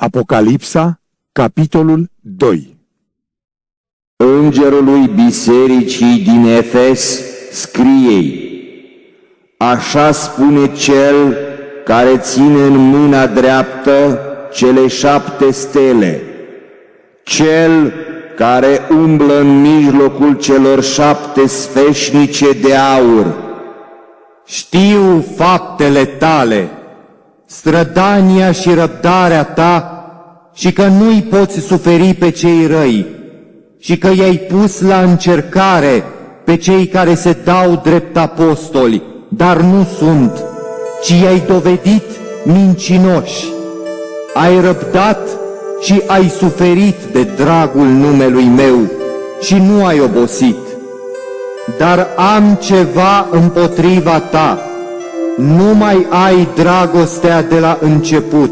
Apocalipsa, capitolul 2. Îngerului bisericii din Efes scrie-i: așa spune cel care ține în mâna dreaptă cele 7 stele, cel care umblă în mijlocul celor 7 sfeșnice de aur. Știu faptele tale, strădania și răbdarea ta, și că nu-i poți suferi pe cei răi, și că i-ai pus la încercare pe cei care se dau drept apostoli, dar nu sunt, ci i-ai dovedit mincinoși. Ai răbdat și ai suferit de dragul numelui meu și nu ai obosit. Dar am ceva împotriva ta: nu mai ai dragostea de la început.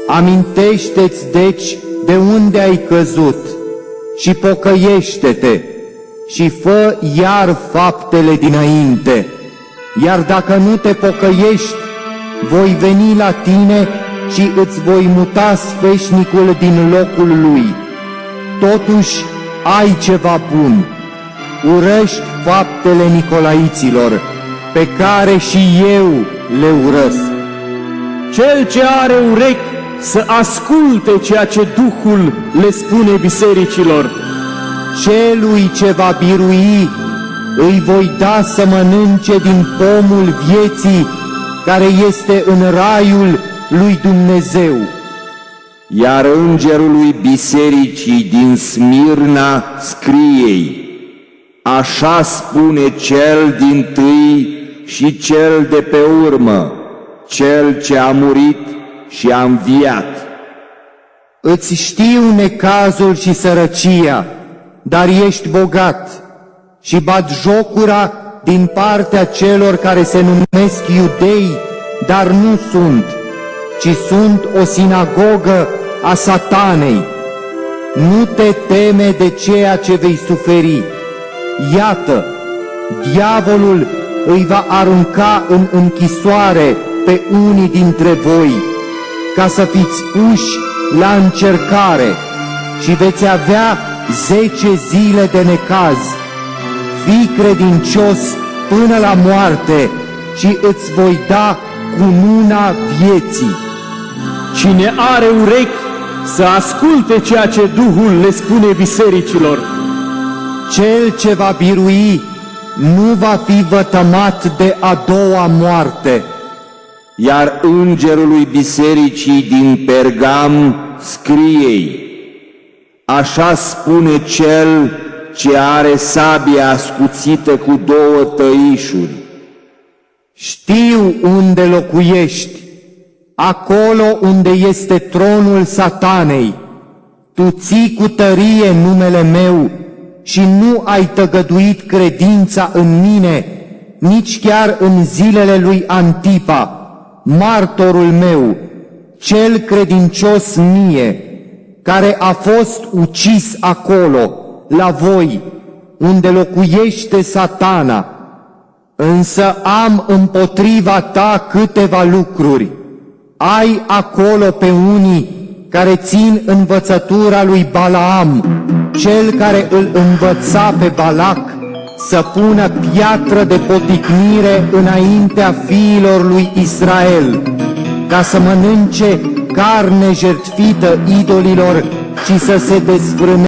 Amintește-ți deci de unde ai căzut și pocăiește-te și fă iar faptele dinainte. Iar dacă nu te pocăiești, voi veni la tine și îți voi muta sfeșnicul din locul lui. Totuși ai ceva bun: urăști faptele nicolaiților, pe care și eu le urăsc. Cel ce are urechi să asculte ceea ce Duhul le spune bisericilor. Celui ce va birui, îi voi da să mănânce din pomul vieții, care este în raiul lui Dumnezeu. Iar îngerului bisericii din Smirna scrie-i: așa spune cel dintâi și cel de pe urmă, cel ce a murit și a înviat. Îți știu necazul și sărăcia, dar ești bogat, și batjocura din partea celor care se numesc iudei, dar nu sunt, ci sunt o sinagogă a Satanei. Nu te teme de ceea ce vei suferi. Iată, diavolul îi va arunca în închisoare pe unii dintre voi, ca să fiți puși la încercare, și veți avea 10 zile de necaz. Fii credincios până la moarte și îți voi da cununa vieții. Cine are urechi să asculte ceea ce Duhul le spune bisericilor. Cel ce va birui nu va fi vătămat de a doua moarte. Iar îngerului bisericii din Pergam scrie-i: așa spune cel ce are sabia ascuțită cu 2 tăișuri. Știu unde locuiești, acolo unde este tronul Satanei. Tu ții cu tărie numele meu și nu ai tăgăduit credința în mine, nici chiar în zilele lui Antipa, martorul meu, cel credincios mie, care a fost ucis acolo, la voi, unde locuiește Satana. Însă am împotriva ta câteva lucruri. Ai acolo pe unii care țin învățătura lui Balaam, cel care îl învăța pe Balac să pună piatră de poticnire înaintea fiilor lui Israel, ca să mănânce carne jertfită idolilor și să se desfrâne